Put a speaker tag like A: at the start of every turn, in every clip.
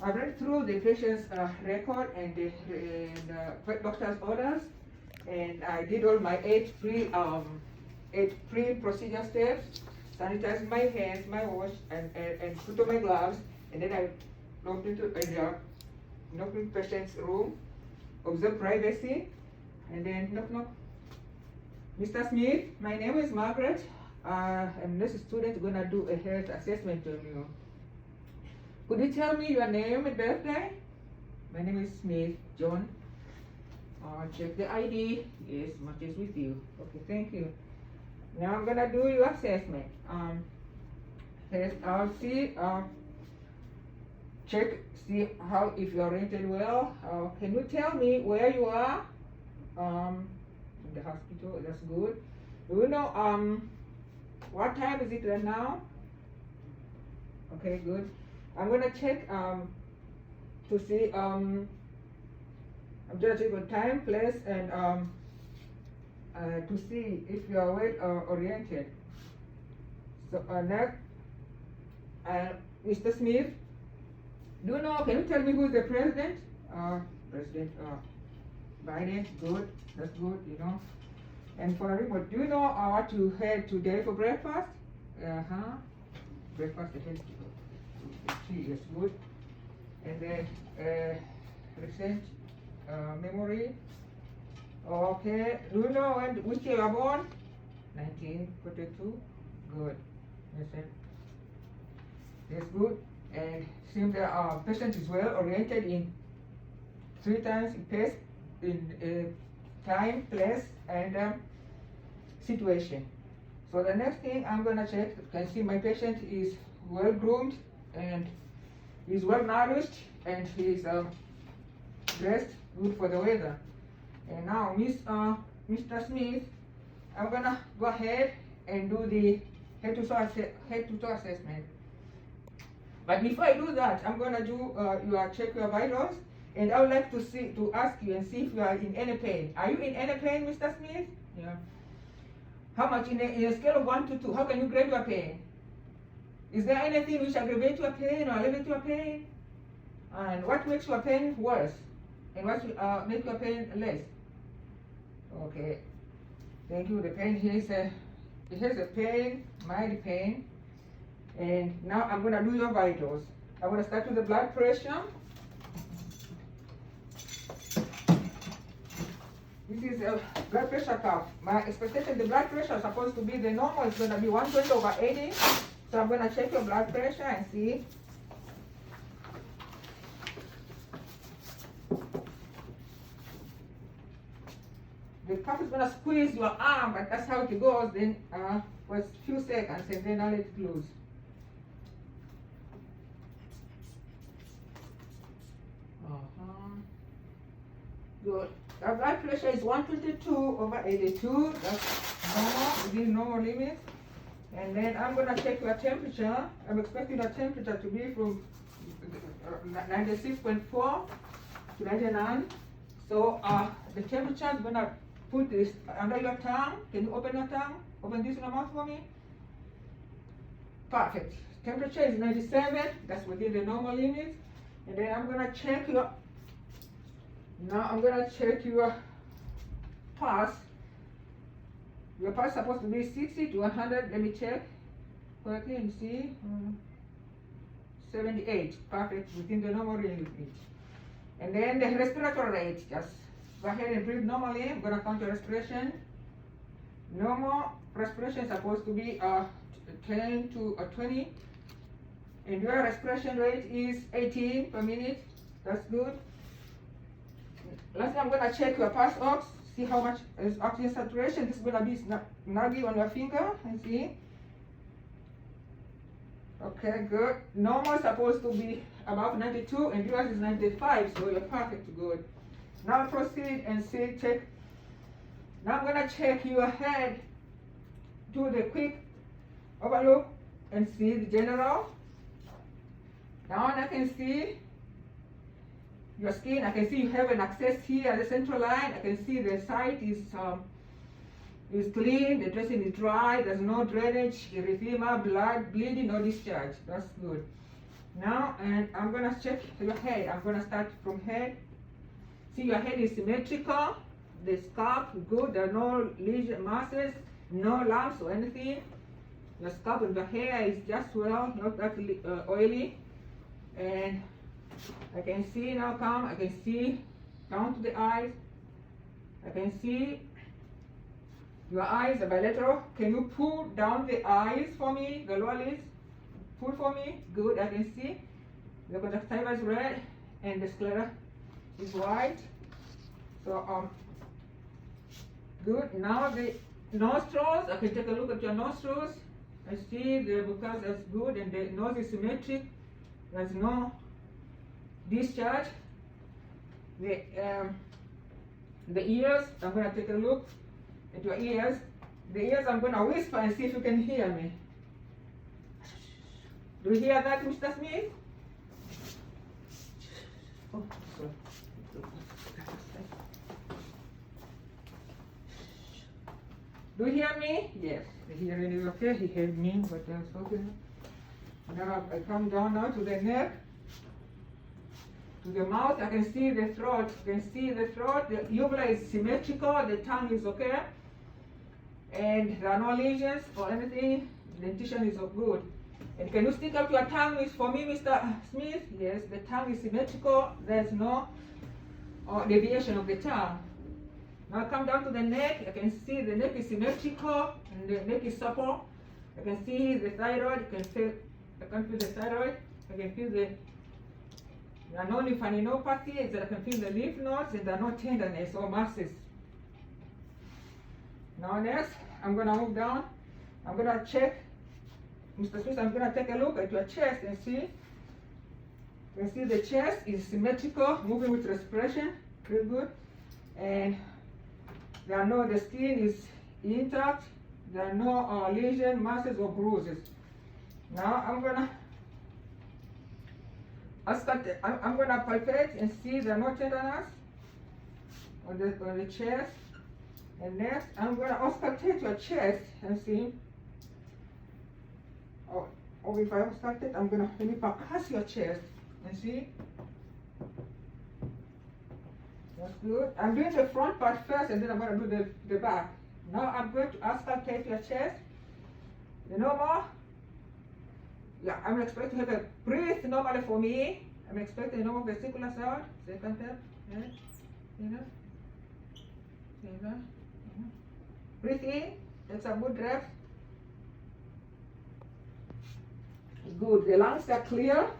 A: I read through the patient's record and the doctor's orders, and I did all my eight pre-procedure steps, sanitized my hands, my wash, and put on my gloves, and then I locked into knocked in patient's room, observe privacy, and then knock knock. Mr. Smith, my name is Margaret. I'm this student gonna do a health assessment on you. Could you tell me your name and birthday? My name is Smith, John. Check the ID. Yes, much is with you. Okay, thank you. Now I'm gonna do your assessment. First, I'll see how if you're oriented well. Can you tell me where you are? In the hospital. That's good. Do you know what time is it right now? Okay, good. I'm gonna check to see I'm gonna check the time, place, and to see if you are well oriented. So next, Mr. Smith, do you know? Can you tell me who is the president? President Biden. Good. That's good. You know. And for remote, do you know what you had today for breakfast? Breakfast ahead. Tea is good. And then recent memory. Okay. Do you know which year you were born? 1942. Good. Yes, that's good. And seems the patient is well oriented in 3 times in pace, in time, place, and situation. So the next thing I'm gonna check, you can see my patient is well groomed and he's well nourished and he's dressed good for the weather. And now, Mr. Smith, I'm gonna go ahead and do the head to toe assessment. But before I do that, I'm gonna do check your vitals, and I would like to ask you and see if you are in any pain. Are you in any pain, Mr. Smith? Yeah. How much in a scale of 1 to 2? How can you grade your pain? Is there anything which aggravate your pain or elevate your pain? And what makes your pain worse? And what make your pain less? Okay. Thank you. The pain here is it has a pain, mild pain. And now I'm going to do your vitals. I'm going to start with the blood pressure. This is a blood pressure cuff. My expectation, the blood pressure is supposed to be the normal. It's going to be 120/80. So I'm going to check your blood pressure and see. The cuff is going to squeeze your arm, but that's how it goes. Then for a few seconds, and then I'll let it loose. Good. The blood pressure is 122/82. That's normal, within normal limits. And then I'm going to check your temperature. I'm expecting your temperature to be from 96.4 to 99. So the temperature is going to put this under your tongue. Can you open your tongue? Open this in your mouth for me. Perfect. Temperature is 97. That's within the normal limits. And then I'm going to check your. Now I'm going to check your pulse. Your pulse is supposed to be 60 to 100. Let me check quickly and see. 78. Perfect. Within the normal range. And then the respiratory rate. Just go ahead and breathe normally. I'm going to count your respiration. Normal respiration is supposed to be 10 to 20. And your respiration rate is 18 per minute. That's good. Lastly, I'm going to check your pulse ox. See how much is oxygen saturation. This is going to be nuggy on your finger and see. Okay, good. Normal is supposed to be above 92 and yours is 95, so you're perfect, good. Now proceed and see, check. Now I'm going to check your head. Do the quick overlook and see the general. Now I can see your skin. I can see you have an access here at the central line. I can see the site is clean, the dressing is dry, there's no drainage, erythema, blood, bleeding, no discharge. That's good. Now, and I'm gonna check your head. I'm gonna start from head. See, your head is symmetrical. The scalp, good. There are no lesion masses, no lumps or anything. Your scalp and your hair is just well, not that oily. And I can see now, come, I can see down to the eyes. I can see your eyes are bilateral. Can you pull down the eyes for me, the lower lids? Pull for me. Good, I can see. The conjunctiva is red and the sclera is white. So, good. Now the nostrils, I can take a look at your nostrils. I see the mucus is good and the nose is symmetric. There's no discharge. The ears, I'm going to take a look at your ears. The ears, I'm going to whisper and see if you can hear me. Do you hear that, Mr. Smith? Oh, sorry. Do you hear me? Yes. The hearing is okay. He heard me, but I was talking. Now I come down now to the neck, to the mouth. I can see the throat. You can see the throat. The uvula is symmetrical. The tongue is okay. And there are no lesions or anything. The dentition is good. And can you stick up your tongue for me, Mr. Smith? Yes, the tongue is symmetrical. There's no deviation of the tongue. Now come down to the neck. I can see the neck is symmetrical and the neck is supple. I can see the thyroid. I can feel the thyroid. I can feel there are no lymphadenopathy. I can feel the lymph nodes and there are no tenderness or masses. Now next, I'm going to move down. I'm going to check, Mr. Smith, I'm going to take a look at your chest and see. You can see the chest is symmetrical, moving with respiration. Very good. And the skin is intact. There are no lesion, masses, or bruises. Now I'm gonna palpate and see there are no tenderness on the chest. And next, I'm gonna auscultate your chest and see. Or if I auscultate, I'm gonna maybe percuss your chest and see. That's good. I'm doing the front part first and then I'm going to do the back. Now I'm going to auscultate your chest. You know more? Yeah, I'm expecting you to breathe normally for me. I'm expecting a normal vesicular sound. Second step. Yes. Breathe in. Take some good breaths. Good. The lungs are clear.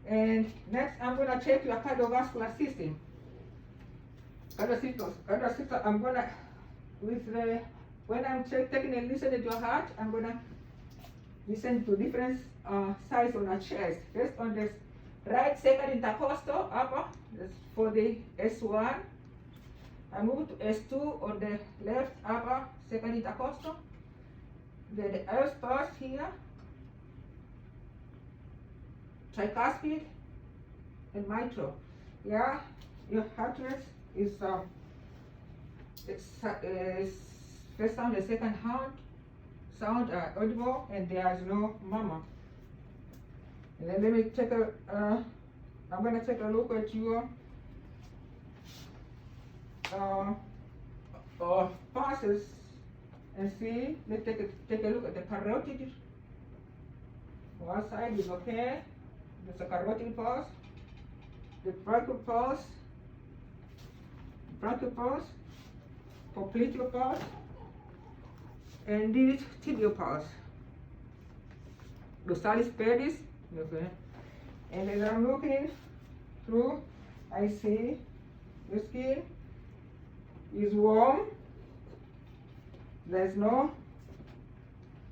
A: And next I'm going to check your cardiovascular system. I'm gonna when I'm taking a listen at your heart, I'm gonna listen to different sides on our chest. First on the right second intercostal upper, that's for the S1. I move to S2 on the left upper second intercostal. Then the L starts here, tricuspid and mitral. Yeah, your heart rate is first sound and second sound are audible and there is no murmur. And then let me take I'm going to take a look at your pulses and see. Let's take a look at the carotid. One side is okay. There's a carotid pulse, the brachial pulse, popliteal pulse, and this tibial pulse. Dorsalis pedis, okay. And as I'm looking through, I see the skin is warm. There's no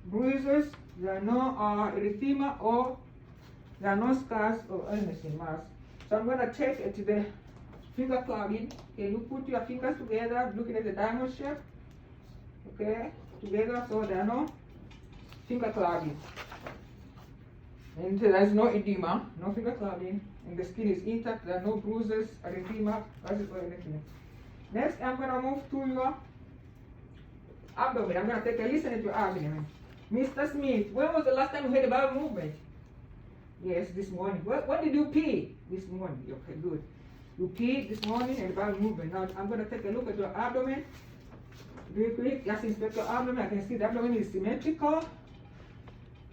A: bruises, there are no erythema, or there are no scars or anything else. So I'm going to check at the finger clubbing. Can you put your fingers together, looking at the diamond shape? Okay, together, so there are no finger clubbing. And there is no edema, no finger clubbing, and the skin is intact, there are no bruises, erythema, or anything. Next, I'm going to move to your abdomen. I'm going to take a listen at your abdomen. Mr. Smith, when was the last time you had a bowel movement? Yes, this morning. When did you pee? This morning. Okay, good. You peed this morning and bowel movement. Now I'm going to take a look at your abdomen. Real quick, just inspect your abdomen. I can see the abdomen is symmetrical.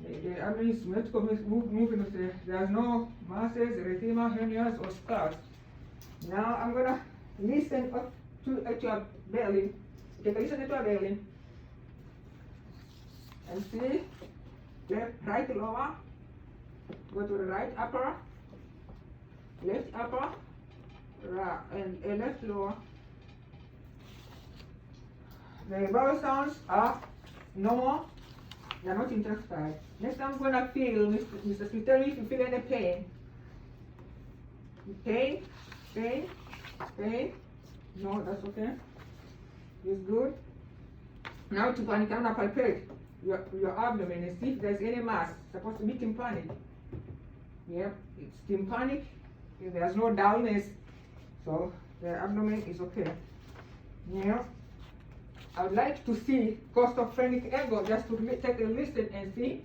A: The abdomen is symmetrical, moving. There's no masses, erythema, hernias, or scars. Now I'm going to listen up at your belly. Take a listen at your belly. And see, left, right lower. Go to the right upper, left upper, right, and left lower. The bowel sounds are normal. They are not intensified. Next, I'm gonna feel, Mr. Smith, tell me if you feel any pain. Pain, pain, pain. No, that's okay. It's good. Now to panic, I'm gonna palpate your abdomen and see if there's any mass. Supposed to be tympanic. Yep, it's tympanic. There's no dullness, so the abdomen is okay. Now, I would like to see costophrenic ego, just to take a listen and see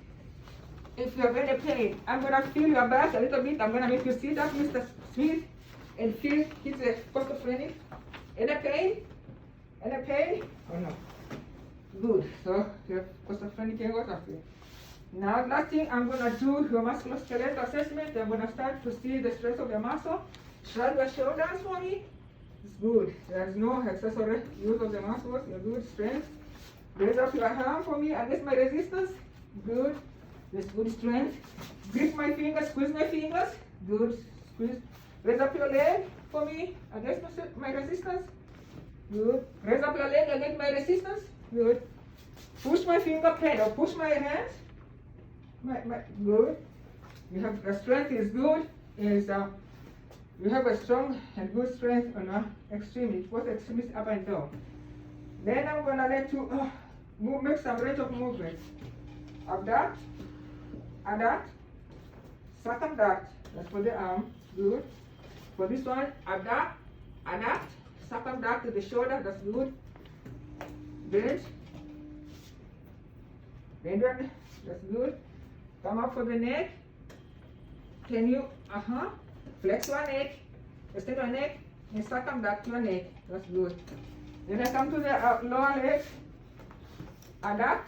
A: if you have any pain. I'm gonna feel your back a little bit. I'm gonna make you sit up, Mr. Smith, and feel it's a costophrenic. Any pain? Any pain? Oh no. Good. So your costophrenic ego is okay. Now, last thing, I'm going to do your musculoskeletal assessment. I'm going to start to see the strength of your muscle. Shrug your shoulders for me. It's good. There's no accessory use of the muscles. You're good. Strength. Raise up your hand for me against my resistance. Good. There's good strength. Grip my fingers. Squeeze my fingers. Good. Squeeze. Raise up your leg for me against my resistance. Good. Raise up your leg against my resistance. Good. Push my finger pedal. Push my hands. Good. You have the strength is good. You have a strong and good strength on our extremities, both extremities up and down. Then I'm gonna let you make some range of movements. Abduct, adduct, circumduct. That's for the arm. Good. For this one, abduct, adduct, circumduct to the shoulder. That's good. Bend. Bend. That's good. Come up for the neck. Can you, flex your neck, extend your neck, and circumduct your neck. That's good. Then I come to the lower leg. Adduct,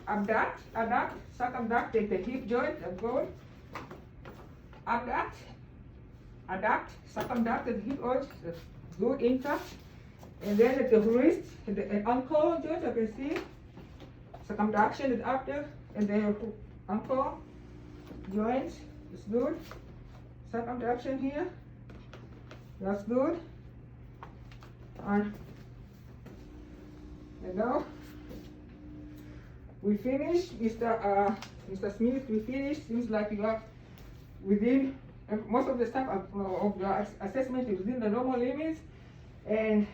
A: abduct, adduct, circumduct, take the hip joint, that's good. Abduct, adduct, circumduct the hip joint, that's good, intact. And then at the wrist, and ankle joint, you can see. Circumduction is up there, and then ankle joints is good. Circumduction here, that's good. And now we finished, Mr. Smith. We finished. Seems like you are within most of the stuff of your assessment is within the normal limits, and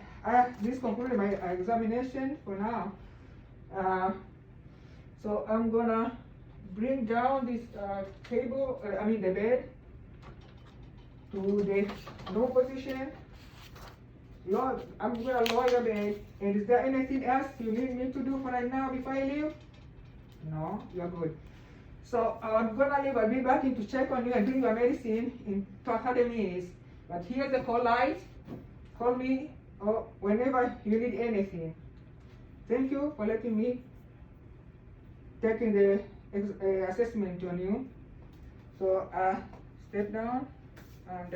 A: this concluded my examination for now. So I'm gonna bring down this the bed to the low position. Lord, I'm gonna lower your bed. And is there anything else you need me to do for right now before I leave? No, you're good. So I'm gonna leave. I'll be back in to check on you and bring your medicine in 30 minutes. But here's the call light. Call me whenever you need anything. Thank you for letting me taking the assessment on you. So step down and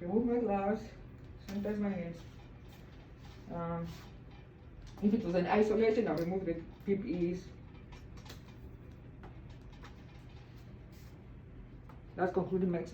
A: remove my gloves, sanitize my hands. If it was an isolation, I'll remove the PPEs. That's concluding my